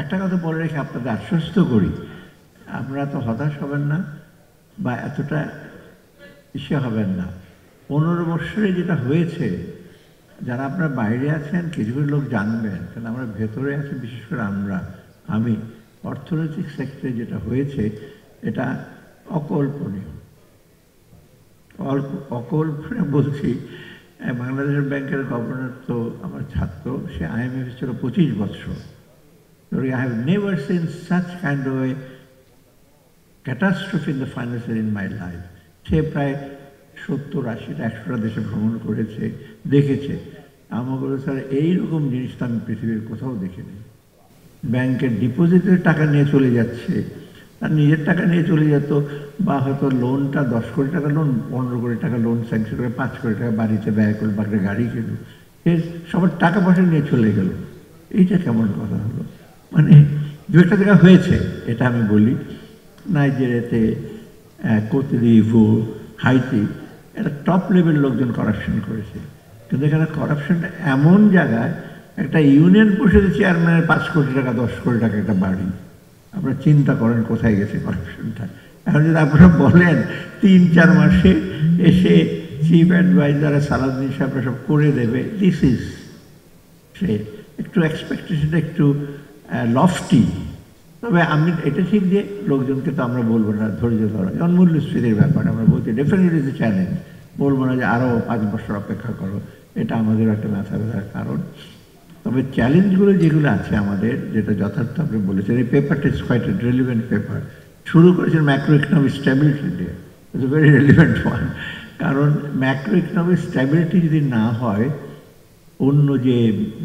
একটা কথা বলে রেখে আপনাদের আশ্বস্ত করি, আপনারা তো হতাশ হবেন না বা এতটা ইসে হবেন না। 15 বছরে যেটা হয়েছে, যারা আপনারা বাইরে আছেন কিছু কিছু লোক জানবেন, কারণ আমরা ভেতরে আছি, বিশেষ করে আমি অর্থনৈতিক সেক্টরে যেটা হয়েছে এটা অকল্পনীয়। অকল্পনীয় বলছি, বাংলাদেশের ব্যাংকের গভর্নর তো আমার ছাত্র, সে IMF ছিল 25 বছর। So I have never seen such kind of a catastrophe in the financial in my life. সে প্রায় 70-80টা 100টা দেশে ভ্রমণ করেছে, দেখেছে। আমার বলে স্যার এইরকম জিনিস তো আমি পৃথিবীর কোথাও দেখিনি। ব্যাংকের ডিপোজিটের টাকা নিয়ে চলে যাচ্ছে, আর নিজের টাকা নিয়ে চলে যেত, বা হয়তো লোনটা 10 কোটি টাকা লোন, 15 কোটি টাকা লোন স্যাংশন করে 5 কোটি টাকা বাড়িতে ব্যয় করলো, বা একটা গাড়ি কিনলো, সে সবার টাকা পয়সা নিয়ে চলে গেল। এইটা কেমন কথা হলো? মানে দু একটা জায়গা হয়েছে, এটা আমি বলি। নাইজেরিয়াতে, কোতে দিভো, হাইতি, একটা টপ লেভেল লোকজন কারাপশন করেছে, কিন্তু এখানে কারাপশনটা এমন জায়গায়, একটা ইউনিয়ন পরিষদের চেয়ারম্যানের 5 কোটি টাকা 10 কোটি টাকা একটা বাড়ি। আপনারা চিন্তা করেন কোথায় গেছে কারাপশনটা। এখন যদি আপনারা বলেন 3-4 মাসে এসে চিফ অ্যাডভাইজার সালাউদ্দিন সাহেবরা সব করে দেবে, দিস ইজ সে একটু এক্সপেকটেশনটা একটু লফটি। তবে আমি এটা ঠিক যে লোকজনকে তো আমরা বলবো না ধৈর্য ধরা, যেমন মূল্যস্ফীতির ব্যাপারে আমরা বলছি ডেফিনেটলি ইজ এ চ্যালেঞ্জ, বলবো না যে আরও 5 বছর অপেক্ষা করো, এটা আমাদের একটা মাথা ব্যথার কারণ। তবে চ্যালেঞ্জগুলো যেগুলো আছে আমাদের, যেটা যথার্থ আপনি বলেছেন, এই পেপারটা is quite a relevant paper. শুরু করেছেন ম্যাক্রো ইকোনমিক স্ট্যাবিলিটি দিয়ে, it's a very relevant one. কারণ ম্যাক্রো ইকোনমিক স্ট্যাবিলিটি যদি না হয়, অন্য যে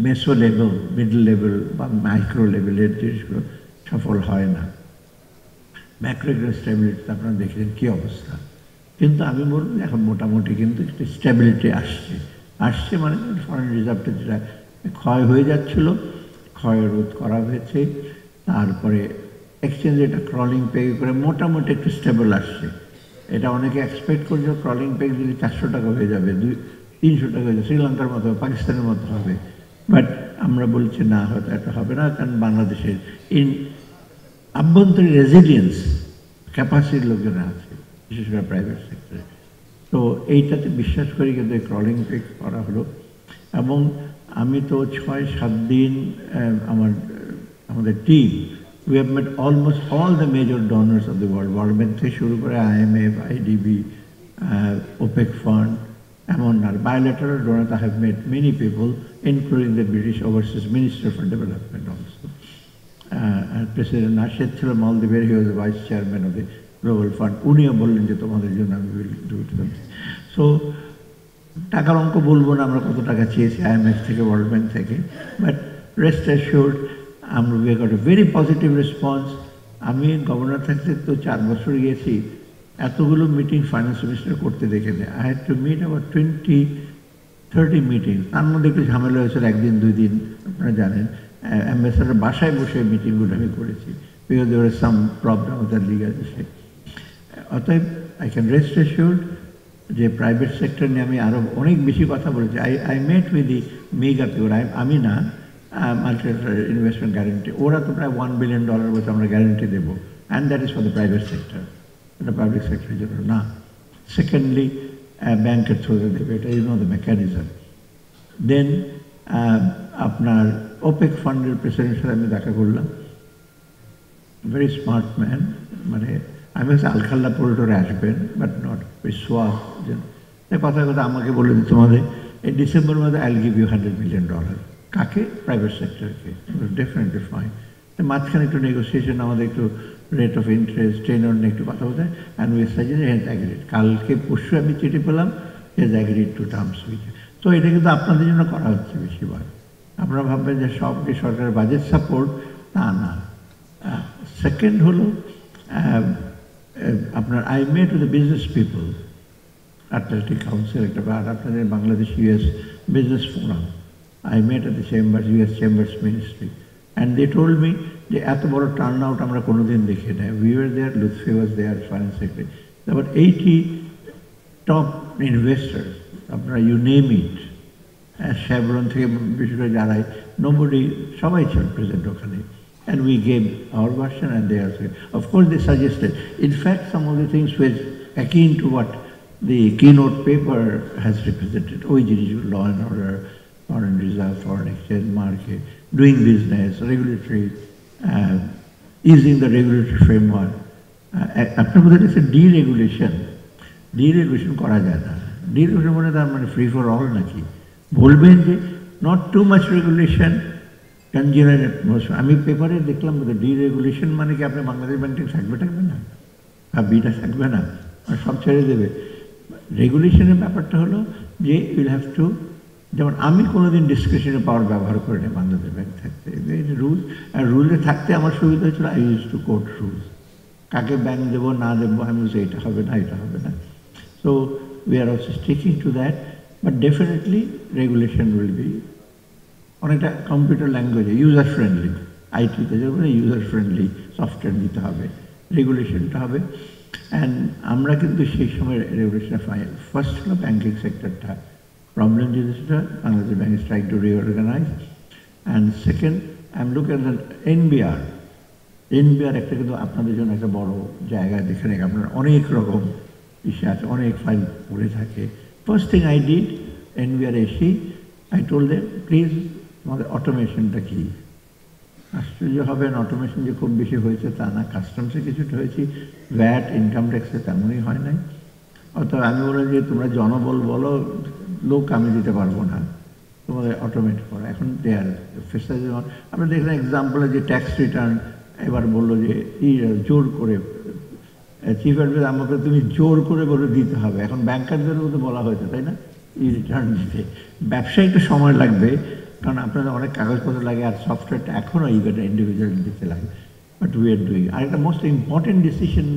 মেসো লেভেল, মিডল লেভেল বা মাইক্রো লেভেলের জিনিসগুলো সফল হয় না। ম্যাক্রো ইকোনমিক স্ট্যাবিলিটিতে আপনারা দেখলেন কী অবস্থা। কিন্তু আমি বলব এখন মোটামুটি কিন্তু একটা স্ট্যাবিলিটি আসছে মানে ফরেন রিজার্ভটা যেটা ক্ষয় হয়ে যাচ্ছিল, ক্ষয় রোধ করা হয়েছে। তারপরে এক্সচেঞ্জ রেটটা ক্রলিং পেগ করে মোটামুটি একটু স্টেবল আসছে। এটা অনেকে এক্সপেক্ট করছে ক্রলিং পেগ যদি 400 টাকা হয়ে যাবে, 300 টাকা হয়ে যাবে, শ্রীলঙ্কার মতো পাকিস্তানের মতো হবে। বাট আমরা বলছি না, হয়তো এটা হবে না, কারণ বাংলাদেশের আভ্যন্তরীণ রেজিলিয়েন্স ক্যাপাসিটির লোকেরা আছে, বিশেষ করে প্রাইভেট সেক্টরে। তো এইটাতে বিশ্বাস করি কিন্তু এই ক্রলিং পেগ করা হলো। এবং আমি তো 6-7 দিন আমাদের team, we have met almost all the major donors of the world, World Bank থেকে শুরু করে IMF, IDB, OPEC Fund, এমন আর bilateral donors. I have met many people, including the British Overseas Minister for Development also. President Nasheed ছিল Maldives, he was the Vice Chairman of the Global Fund. উনিও বললেন যে তোমাদের জন্য আমি will do it. So টাকার অঙ্ক বলবো না আমরা কত টাকা চেয়েছি IMF থেকে, ওয়ার্ল্ড ব্যাংক থেকে, বাট রেস্ট অ্যাসিওর্ড আমরা we got a very positive response. আমি গভর্নর থাকতে তো 4 বছর গিয়েছি, এতগুলো মিটিং ফাইন্যান্স মিনিস্টার করতে দেখে দেয়। আই হ্যাড টু মিট আবার 20-30 মিটিং। তার মধ্যে একটু ঝামেলা হয়েছিল 1 দিন 2 দিন, আপনারা জানেন। অ্যাম্বাসেডার বাসায় বসে মিটিংগুলো আমি করেছি, because there was some problem with the legal issue. অতএব আই ক্যান রেস্ট অ্যাসিওর্ড যে প্রাইভেট সেক্টর নিয়ে আমি আরও অনেক বেশি কথা বলেছি। I met with the mega pure, আমি না, মাল্টিলেটারাল ইনভেস্টমেন্ট গ্যারেন্টি, ওরা তো প্রায় $1 বিলিয়ন বলছে আমরা গ্যারেন্টি দেবো, and that is for the private sector, এটা পাবলিক সেক্টরের জন্য না। সেকেন্ডলি ব্যাংকের থ্রুতে দেবে, এটা ইজ নট দ্য মেকানিজম। দেন আপনার ওপেক ফান্ডের প্রেসিডেন্টের সাথে আমি দেখা করলাম, ভেরি স্মার্ট ম্যান। মানে আমি হচ্ছে আলখাল্লা পোল্টরে আসবেন, বাট নট সোয়াব। কথা কথা আমাকে বলে দিই তোমাদের এই ডিসেম্বর মাসে আইল গিভ ইউ $100 মিলিয়ন। কাকে? প্রাইভেট সেক্টরকে। Definitely fine. মাঝখানে একটু নেগোসিয়েশন, আমাদের একটু রেট অফ ইন্টারেস্ট, টেনর নিয়ে একটু কথা বলতে, and we suggest hedge agreed. কালকে পরশু আমি চিঠি পেলাম, hedge agreed two terms with. তো এটা কিন্তু আপনাদের জন্য করা হচ্ছে বেশিরভাগ। আপনারা ভাববেন যে সবকে সরকারের বাজেট সাপোর্ট, তা না। সেকেন্ড হলো আপনার I met with the business people, Atlantic council একটা, আর আপনাদের Bangladesh US business forum. I met at the Chambers, US Chambers Ministry, and they told me যে এত বড় টার্ন আউট আমরা কোনোদিন দেখি না। We were there, Lutfi was there, Finance Secretary. There were 80 top investors, আপনারা you name it, Chevron থেকে বিশেষ করে যারাই, nobody, সবাই ছিল প্রেজেন্ট ওখানে। and we gave our version and they also. Of course, they suggested. In fact, some of the things were akin to what the keynote paper has represented. Law and order, foreign reserve, foreign exchange market, doing business, regulatory, easing the regulatory framework. আপনার বোধ হচ্ছে deregulation করা যায় না। Deregulation মানে তার মানে free for all নাকি? বলবেন যে not too much regulation can generate motion. আমি পেপারে দেখলাম ডিরেগুলেশন মানে কি আপনি বাংলাদেশ ব্যাংকে থাকবে না, আর বিটা থাকবে না, আর সব ছেড়ে দেবে। রেগুলেশনের ব্যাপারটা হলো যে ইউল হ্যাভ টু, যেমন আমি কোনোদিন ডিসক্রিপশনের পাওয়ার ব্যবহার করি না বাংলাদেশ ব্যাংক থাকতে। রুলস, আর রুলে থাকতে আমার সুবিধা হচ্ছিল I use to quote rules, কাকে ব্যাংক দেবো না দেবো আমি বলছি এটা হবে না, এটা হবে না। So we are also sticking to that, but definitely regulation will be অনেকটা কম্পিউটার ল্যাঙ্গুয়েজে ইউজার ফ্রেন্ডলি, আইটিতে যেমন ইউজার ফ্রেন্ডলি সফটওয়্যার দিতে হবে, রেগুলেশনটা হবে। অ্যান্ড আমরা কিন্তু সেই সময় রেগুলেশনের ফার্স্ট হলো ব্যাঙ্কিং সেক্টরটা প্রবলেম জিনিসটা, Bangladesh bank is trying to reorganise. And second I am look at the NBR একটা কিন্তু আপনাদের জন্য একটা বড় জায়গা, যেখানে আপনার অনেক রকম ইস্যু আছে, অনেক ফাইল পড়ে থাকে। First thing I did, NBR AC I told them please আমাদের অটোমেশনটা কী। আশ্চর্য হবেন, অটোমেশন যে খুব বেশি হয়েছে তা না, কাস্টমসে কিছুটা হয়েছি, ভ্যাট ইনকাম ট্যাক্সে তেমনই হয় নাই। অর্থাৎ আমি বললাম যে তোমরা জনবল বলো, লোক আমি দিতে পারবো না, তোমাদের অটোমেট করা। এখন দেয়ার ফেসার আমরা দেখলাম এক্সাম্পলে যে ট্যাক্স রিটার্ন এবার বললো যে জোর করে চিফ অ্যাডভাইজার আমাকে তুমি জোর করে বলে দিতে হবে। এখন ব্যাংকারদের মধ্যে বলা হয়েছে তাই না, রিটার্ন দিতে। ব্যবসায় একটু সময় লাগবে, কারণ আপনাদের অনেক কাগজপত্র লাগে, আর সফটওয়্যারটা এখনও ইভেন ইন্ডিভিজুয়াল দিতে লাগে, বাট উই আর ডুইং। আর একটা most important decision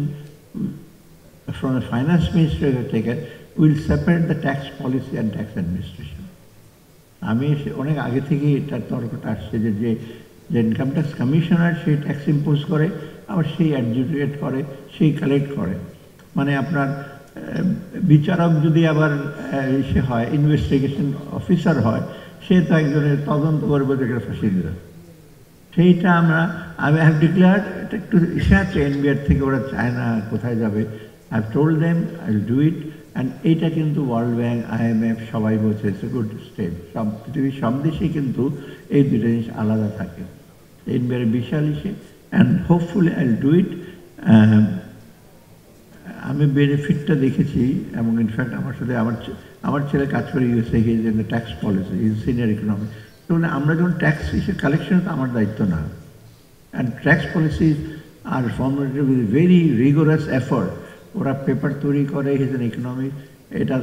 from the finance ministry has taken, will separate the tax policy and tax administration. আমি অনেক আগে থেকে এটা তর্কটা আসছে যে ইনকাম ট্যাক্স কমিশনার সেই ট্যাক্স ইম্পোজ করে, আবার সেই অ্যাডজুডিকেট করে, সেই কালেক্ট করে। মানে আপনার বিচারক যদি আবার সে হয়, ইনভেস্টিগেশন অফিসার হয়, সে তো একজনের তদন্ত করবে, যেখানে ফাঁসিয়ে দিল। সেইটা আমি হ্যাভ ডিক্লেয়ার্ড, এটা একটু ইসে আছে এনবিআর থেকে, ওরা চায় না কোথায় যাবে। I've told them I'll do it, and এটা কিন্তু ওয়ার্ল্ড ব্যাংক, IMF সবাই বলছে ইটস এ গুড স্টেপ। সব পৃথিবীর সব দেশেই কিন্তু এই দুটো জিনিস আলাদা থাকে। এনবিআর বিশাল ইসে, and hopefully I'll do it. আমি বেনিফিটটা দেখেছি, এবং ইনফ্যাক্ট আমার সাথে আমার ছেলে কাজ করে USA, he is in the tax policy, he is senior economic. তো আমরা যখন ট্যাক্স ইসে কালেকশন, তো আমার দায়িত্ব না। And tax policy are formulated with very rigorous effort. ওরা পেপার তৈরি করে, হিজ এন ইকোনমিক, এটা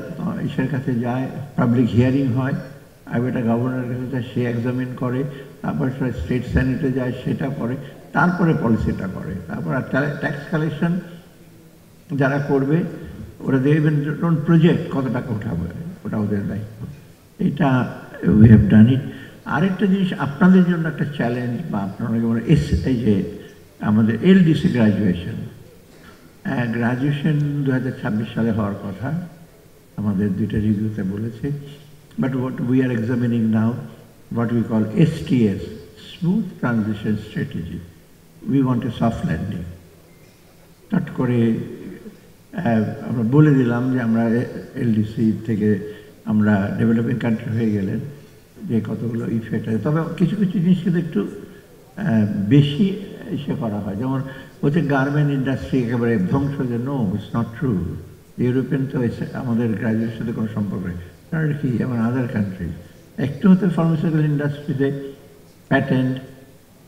ইসের কাছে যায়, পাবলিক হিয়ারিং হয়, আর এটা গভর্নরের কাছে যায়, সে এক্সামিন করে, তারপর সেটা স্টেট সেনেটে যায়, সেটা করে, তারপরে পলিসিটা করে। তারপর ট্যাক্স কালেকশন যারা করবে ওরা দেখবেন প্রজেক্ট কত টাকা উঠাবে, ওটা ওদের দায়িত্ব। এটা উই হ্যাভ ডান ইট। আরেকটা জিনিস আপনাদের জন্য একটা চ্যালেঞ্জ, বা আপনারা এই যে আমাদের এলডিসি গ্র্যাজুয়েশন 2026 সালে হওয়ার কথা, আমাদের দুইটা রিভিউতে বলেছে। But what we are examining now, what we call STS, smooth transition strategy. We want a soft landing. চট করে আমরা বলে দিলাম যে আমরা এলডিসি থেকে আমরা ডেভেলপিং কান্ট্রি হয়ে গেলেন, যে কতগুলো ইফেক্ট আছে। তবে কিছু কিছু জিনিস কিন্তু একটু বেশি ইসে করা হয়, যেমন হচ্ছে গার্মেন্ট ইন্ডাস্ট্রি একেবারে ধ্বংস, যে no, it's not true. European তো আমাদের গ্রাজুয়েটের সাথে কোনো সম্পর্ক নেই, টার্কি এবং আদার কান্ট্রি। একটু হতে ফার্মাসিউটিক্যাল ইন্ডাস্ট্রিতে প্যাটেন্ট,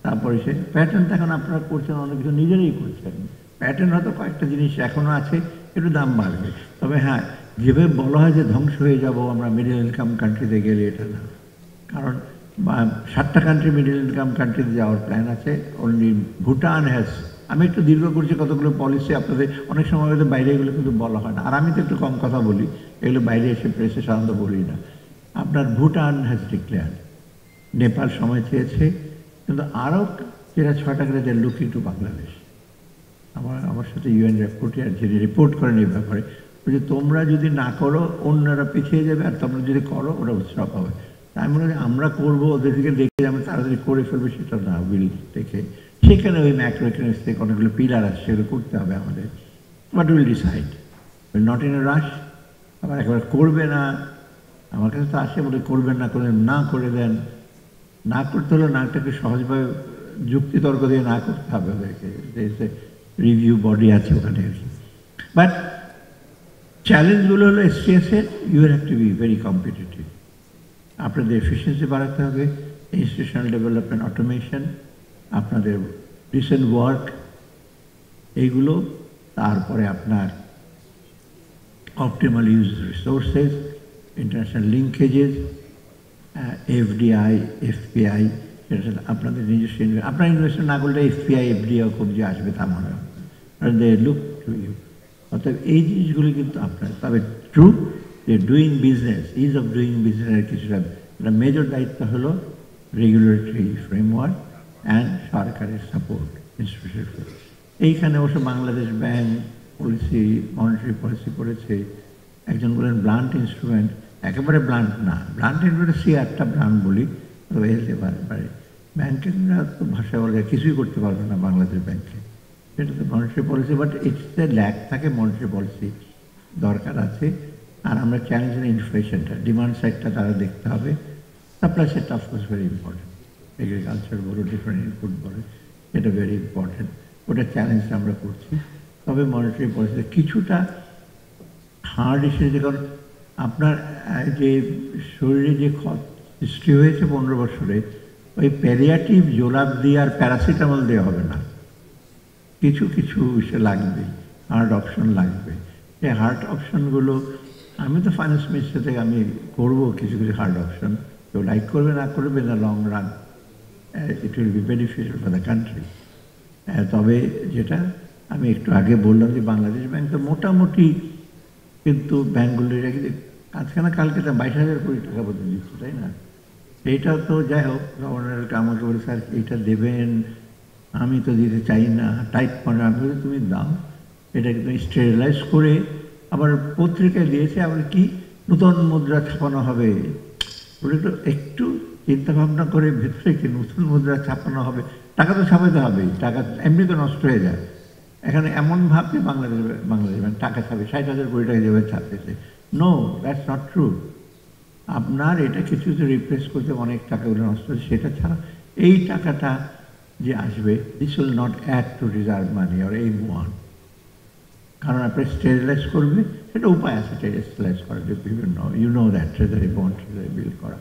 তারপরে সে প্যাটেন্ট এখন আপনারা করছেন, অনেক কিছু নিজেরাই করছেন। প্যাটেন্ট হয়তো কয়েকটা জিনিস এখনও আছে, একটু দাম বাড়বে। তবে হ্যাঁ, যেভাবে বলা হয় যে ধ্বংস হয়ে যাব আমরা মিডল ইনকাম কান্ট্রিতে গেলে, এটা না। কারণ 7টা কান্ট্রি মিডল ইনকাম কান্ট্রিতে যাওয়ার প্ল্যান আছে। অনলি ভুটান হ্যাজ, আমি একটু দীর্ঘ করছি কতগুলো পলিসি, আপনাদের অনেক সময় হয়তো বাইরে এগুলো কিন্তু বলা হয় না, আর আমি তো একটু কম কথা বলি, এগুলো বাইরে এসে প্রেসে সাধারণত বলি না। আপনার ভুটান হ্যাজ ডিক্লেয়ার্ড, নেপাল সময় চেয়েছে, কিন্তু আরও যেটা 6টা করে দে লুকিং টু বাংলাদেশ। আমার সাথে ইউএন রিপোর্টার যিনি রিপোর্ট করেন এই ব্যাপারে, বলছে তোমরা যদি না করো অন্যরা পিছিয়ে যাবে, আর তোমরা যদি করো ওরা উৎসাহ পাবে। তাই মনে হয় আমরা করবো, ওদের দিকে দেখে আমরা তাড়াতাড়ি করে ফেলবে, সেটা না। উইল দেখে সেখানে ওই ম্যাক্রো ইকোনমিক্স থেকে অনেকগুলো পিলার আছে, সেগুলো করতে হবে আমাদের। But will decide, will not in a rush. আবার একেবারে করবে না, আমার কাছে তো আসে বলে করবেন না, করে না করে দেন। না করতে হলে নাটাকে সহজভাবে যুক্তিতর্ক দিয়ে না করতে হবে ওদেরকে, রিভিউ বডি আছে ওখানে আর কি। বাট চ্যালেঞ্জগুলো হলো এসটিএসের, you have to be very competitive. আপনাদের এফিসিয়েন্সি বাড়াতে হবে, ইনস্টিটিউশনাল ডেভেলপমেন্ট, অটোমেশন, আপনাদের রিসেন্ট ওয়ার্ক, এইগুলো। তারপরে আপনার optimal use resources, international linkages, FDI, FPI, সেটা আপনাদের নিজস্ব আপনার ইনভেস্টমেন্ট না করলে এফপিআই, এফডিআই খুব যে আসবে তা মনে হয়, দে লুক টু ইউ। অর্থাৎ এই জিনিসগুলি কিন্তু আপনার, তবে ট্রু যে doing business, is of doing বিজনেসের কিছুটা একটা মেজর দায়িত্ব হলো রেগুলেটরি ফ্রেমওয়ার্ক অ্যান্ড সরকারের সাপোর্ট, ইনস্টিটিউশন। এইখানে অবশ্য Bangladesh bank policy, monetary policy করেছে। একজন বলেন ব্লান্ট ইনস্ট্রুমেন্ট, একেবারে ব্লান্ট না, ব্লান্ট ইনস্ট্রুমেন্ট একটা ব্লান্ট বলি, তবে হেলতে পারে। ব্যাংকের তো ভাষায় বলে কিছুই করতে পারবে না বাংলাদেশ ব্যাংকে, সেটা তো মনিটারি পলিসি। বাট ইটসে ল্যাক থাকে, মনিটারি পলিসি দরকার আছে। আর আমরা চ্যালেঞ্জ ইনফ্লেশনটা, ডিমান্ড সাইডটা তারা দেখতে হবে। সাপ্লাই সাইডটা অফকোর্স ভেরি ইম্পর্টেন্ট, এগ্রিকালচার বলো, ডিফারেন্ট ইনপুট বলো, এটা ভেরি ইম্পর্টেন্ট। ওটা চ্যালেঞ্জটা আমরা করছি। তবে মনিটারি পলিসি কিছুটা হার্ড ইস্যু, কারণ আপনার যে শরীরে যে সৃষ্টি হয়েছে 15 বছরে, ওই প্যালিয়াটিভ জোলাপ দিয়ে আর প্যারাসিটামল দেওয়া হবে না, কিছু কিছু সে লাগবে, হার্ড অপশন লাগবে। এই হার্ড অপশনগুলো আমি তো ফাইন্যান্স মিনিস্টার থেকে আমি করবো কিছু কিছু হার্ড অপশন, কেউ লাইক করবে না করবে না, long run it will B beneficial for the country. তবে যেটা আমি একটু আগে বললাম যে বাংলাদেশ ব্যাংক তো মোটামুটি, কিন্তু ব্যাংকগুলো আজকে না কালকে 22,000 কোটি টাকা মতো দিচ্ছে, তাই না? এইটা তো যাই হোক, গভর্নরকে আমাকে বলে স্যার এইটা দেবেন, আমি তো দিতে চাই না, টাইট করে। আমি বলি তুমি দাও, এটাকে তুমি স্টেরিলাইজ করে আবার পত্রিকায় দিয়েছে, আবার কি নূতন মুদ্রা ছাপানো হবে। বলে তো একটু চিন্তা ভাবনা করে ভেতরে কি নতুন মুদ্রা ছাপানো হবে, টাকা তো ছাপাতে হবেই, টাকা এমনি তো নষ্ট হয়ে যায়। এখানে এমন ভাবছে বাংলাদেশ ব্যাংক টাকা ছাপে, 60,000 কোটি টাকা যেভাবে ছাপতেছে, নো, দ্যাটস নট ট্রু। আপনার এটা কিছু কিছু রিপ্লেস করতে অনেক টাকাগুলো নষ্ট হচ্ছে, সেটা ছাড়া এই টাকাটা যে আসবে, this will not add to reserve money আর এই ওয়ান। কারণ আপনি স্টেরিলাইজ করবে, সেটা উপায় আছে স্টেরিলাইজ করার বিভিন্ন, you know that, treasury bond, treasury bill করা।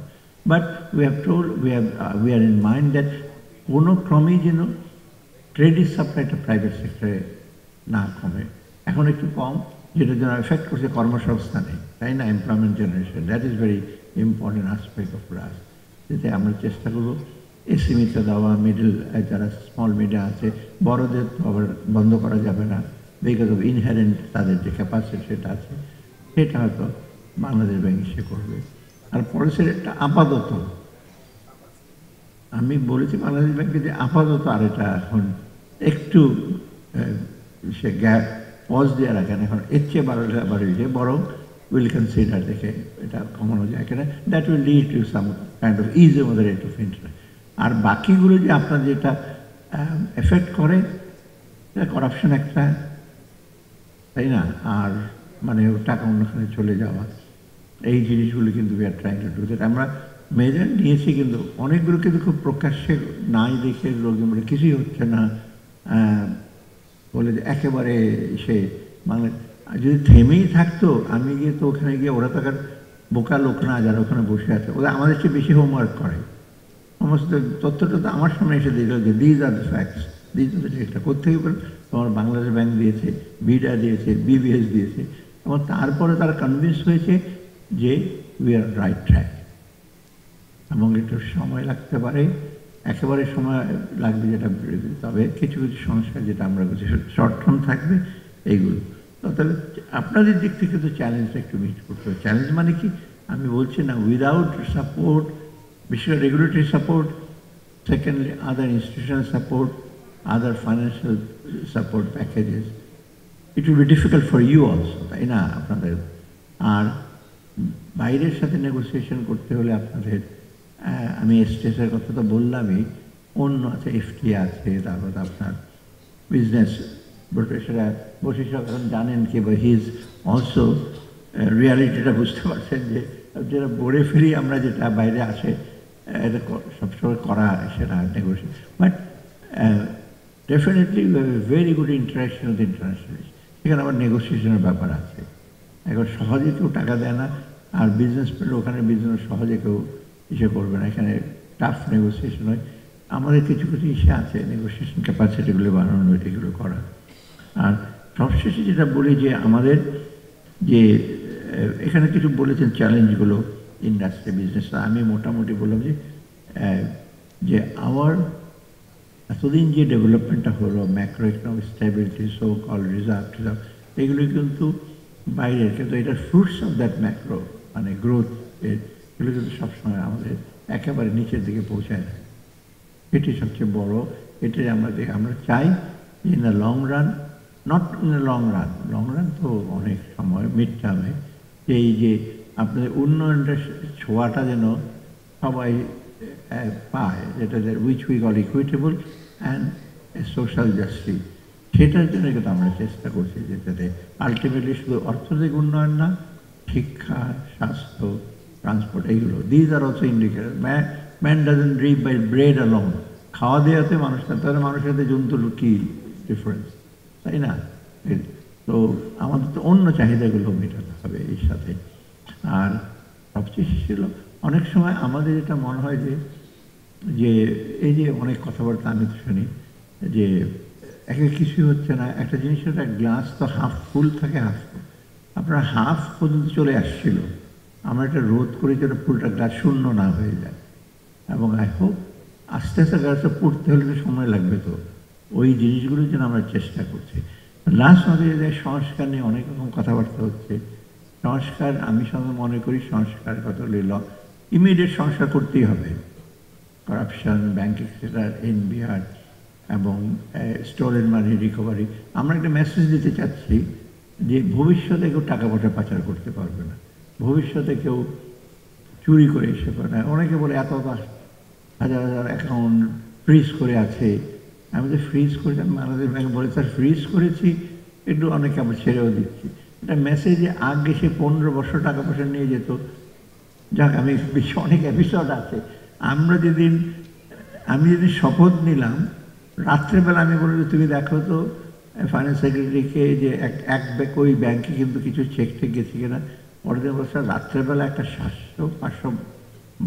But we have told, we are in mind that কোনো ক্রমেই যেন ক্রেডিট সাপ্লাইটা প্রাইভেট সেক্টরে না কমে। এখন একটু কম, যেটা যেন এফেক্ট করছে কর্মসংস্থানে, তাই না, employment generation, that is very important aspect of ours. যেতে আমরা চেষ্টা করবো এসএমইতে দেওয়া, মিডল যারা স্মল মিডিয়া আছে, বড়দের তো আবার বন্ধ করা যাবে না, বিকজ অফ ইনহেরেন্ট তাদের যে ক্যাপাসিটি সেটা আছে, সেটা হয়তো বাংলাদেশ ব্যাংক সে করবে। আর পলিসির একটা আপাতত আমি বলেছি বাংলাদেশ ব্যাংকে যে আপাতত, আর এটা এখন একটু সে গ্যাপ পজ দিয়ে রাখেন, এখন এর চেয়ে বাড়িয়ে বরং উইল কনসিডার দেখে এটা কমানো যায় কিনা, that will lead to some kind of is আমাদের রেট অফ ইন্টারেস্ট। আর বাকিগুলো যে আপনার যেটা এফেক্ট করে, করাপশন একটা, তাই না, আর মানে টাকা অন্যখানে চলে যাওয়া, এই জিনিসগুলো কিন্তু we are trying to do that. আমরা মেজার নিয়েছি, কিন্তু অনেকগুলো কিন্তু খুব প্রকাশ্যে নাই দেখে লোকজন বলে কিছুই হচ্ছে না, বলে যে একেবারে সে বাংলা যদি থেমেই থাকতো, আমি গিয়ে তো ওখানে গিয়ে, ওরা তো বোকা লোক না যারা ওখানে বসে আছে, ওরা আমাদের চেয়ে বেশি হোমওয়ার্ক করে, সমস্ত তথ্যটা তো আমার সামনে এসে দিল যে these are the facts, these are the data. কোথেকে তোমার বাংলাদেশ ব্যাংক দিয়েছে, বিডা দিয়েছে, বিবিএস দিয়েছে, এবং তারপরে তারা কনভিন্স হয়েছে যে উই আর রাইট ট্র্যাক। এবং একটু সময় লাগতে পারে, একেবারে সময় লাগবে যেটা, তবে কিছু কিছু সমস্যা যেটা আমরা বলছি শর্ট টার্ম থাকবে এইগুলো। তবে আপনাদের দিক থেকে তো চ্যালেঞ্জটা একটু মিট করতে হবে। চ্যালেঞ্জ মানে কি আমি বলছি না, উইদাউট সাপোর্ট, বিশেষ করে regulatory support, secondly other institutional support, other financial support packages, it will be difficult for you also, তাই না আপনাদের। আর বাইরের সাথে নেগোসিয়েশন করতে হলে আপনাদের, আমি এসটিএসের কথা তো বললামই, অন্য আছে, এফটি আছে, তারপর আপনার বিজনেস সেটা বসে এখন জানেন কি বা হিজ অলসো রিয়ালিটিটা বুঝতে পারছেন যে যেটা বলে ফেরি আমরা, যেটা বাইরে আসে এটা সবসময় করা সেটা negotiation. But definitely very good interaction with international. সেখানে আবার নেগোসিয়েশনের ব্যাপার আছে। এখন সহজে কেউ টাকা দেয় না, আর বিজনেস পেলে ওখানে বিজনেস সহজে কেউ ইসে করবে না, এখানে টাফ নেগোসিয়েশন হয়। আমাদের কিছু কিছু ইসে আছে নেগোসিয়েশন ক্যাপাসিটিগুলো বাড়ানো, এগুলো করা। আর সবশেষে যেটা বলি যে আমাদের যে এখানে কিছু বলেছেন চ্যালেঞ্জগুলো ইন্ডাস্ট্রি বিজনেস, আমি মোটামুটি বললাম যে আমার এতদিন যে ডেভেলপমেন্টটা হলো, macro economic stability, so call reserve, এগুলো কিন্তু বাইরের, কিন্তু এটা ফ্রুটস অফ দ্যাট ম্যাক্রো মানে গ্রোথ, এগুলো কিন্তু সবসময় আমাদের একেবারে নিচের দিকে পৌঁছায় না। এটি সবচেয়ে বড়। এটাই আমরা চাই in the long run, not in the long run তো অনেক সময় মিড টার্মে, এই যে আপনাদের উন্নয়নটা ছোঁয়াটা যেন সবাই পায়, যেটা which we call equitable and social justice, সেটার জন্য কিন্তু আমরা চেষ্টা করছি যেটাতে আলটিমেটলি শুধু অর্থনৈতিক উন্নয়ন না, শিক্ষা, স্বাস্থ্য, ট্রান্সপোর্ট, এইগুলো these are also indicator. Man doesn't live by bread alone. খাওয়া দেওয়াতে মানুষ, তাহলে মানুষের সাথে জন্তুর কী ডিফারেন্স, তাই না? তো আমাদের তো অন্য চাহিদাগুলো মেটাতে হবে এর সাথে। আর সবচেয়ে ছিল অনেক সময় আমাদের এটা মনে হয় যে এই যে অনেক কথাবার্তা আমি তো শুনি যে একে কিছুই হচ্ছে না, একটা জিনিস হচ্ছে গ্লাস তো হাফ ফুল থাকে, হাফ ফুল, আপনার হাফ পর্যন্ত চলে আসছিল, আমরা এটা রোধ করি যেন ফুলটা গ্লাস শূন্য না হয়ে যায়। এবং আই হোপ আস্তে আস্তে গ্লাসটা পড়তে হলে তো সময় লাগবে, তো ওই জিনিসগুলোর জন্য আমরা চেষ্টা করছি। লাস্ট আমাদের সংস্কার নিয়ে অনেক রকম কথাবার্তা হচ্ছে। সংস্কার, আমি সঙ্গে মনে করি সংস্কার কথা হলে ইমিডিয়েট সংস্কার করতেই হবে। করাপশন, ব্যাংকিং সেক্টর, এনবিআর এবং স্টোলেন মানি রিকভারি। আমরা একটা মেসেজ দিতে চাচ্ছি যে ভবিষ্যতে কেউ টাকা পয়সা পাচার করতে পারবে না, ভবিষ্যতে কেউ চুরি করে এসে পারে না। অনেকে বলে এত হাজার হাজার অ্যাকাউন্ট ফ্রিজ করে আছে, আমি তো ফ্রিজ করে বাংলাদেশ ব্যাংক বলে স্যার ফ্রিজ করেছি, একটু অনেকে আমরা ছেড়েও দিচ্ছি। এটা মেসেজে আগে সে 15 বছর টাকা পয়সা নিয়ে যেত। যাক, আমি অনেক এপিসোড আছে। আমি যেদিন শপথ নিলাম, রাত্রেবেলা আমি বললাম তুমি দেখো তো ফাইন্যান্স সেক্রেটারিকে যে ওই ব্যাংকে কিন্তু কিছু চেক টেক গেছে কিনা। পরের দিন বছর রাত্রেবেলা একটা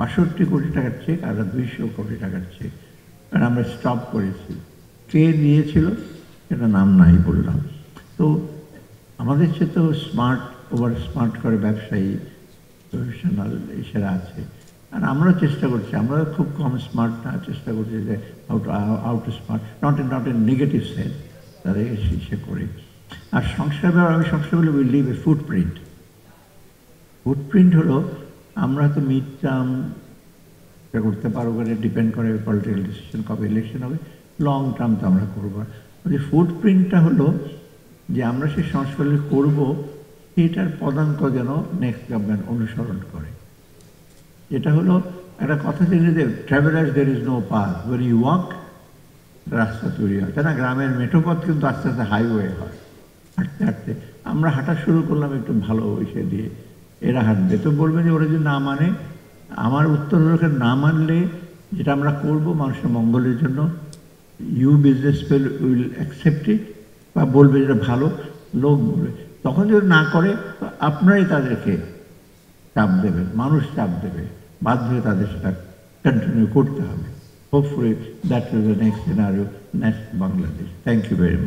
562 কোটি টাকার চেক আর 200 কোটি টাকার চেক, কারণ আমরা স্টপ করেছি। কে নিয়েছিল সেটা নাম নাই বললাম। তো আমাদের সে তো ওভার স্মার্ট করে ব্যবসায়ী, প্রফেশনাল এসেরা আছে, আর আমরাও চেষ্টা করছি। আমরা খুব কম স্মার্ট না, চেষ্টা করছি যে how to smart, not in negative sense, তাদের সে করে। আর সংস্কার ব্যাপার আমি সবসময় বলি উইল লিভ এ ফুটপ্রিন্ট হলো আমরা তো মিড টার্ম করতে পারবো, ডিপেন্ড করে পলিটিক্যাল ডিসিশন, কবে ইলেকশন হবে। লং টার্ম তো আমরা করবো। যে ফুটপ্রিন্টটা হলো যে আমরা সেই সংস্কারগুলি করবো, এটার পদাঙ্ক যেন নেক্সট গভর্নমেন্ট অনুসরণ করে। এটা হলো একটা কথা ছিল যে travellers there is no path, when you walk রাস্তা তৈরি হয়, তাই না? গ্রামের মেঠোপথ কিন্তু আস্তে আস্তে হাইওয়ে হয়। হাঁটতে হাঁটতে আমরা হাঁটা শুরু করলাম একটু ভালো ইসে দিয়ে, এরা হাঁটবে। তো বলবেন যে ওরা যদি না মানে, আমার উত্তর লোকে না মানলে যেটা আমরা করব মানুষের মঙ্গলের জন্য, you business people will accept it, বা বলবে যেটা ভালো, লোক বলবে। তখন যদি না করে তো আপনারাই তাদেরকে চাপ দেবেন, মানুষ চাপ দেবে, বাধ্য হয়ে তাদের সেটা কন্টিনিউ করতে হবে। Hopefully that will be the next scenario, next Bangladesh. Thank you very much.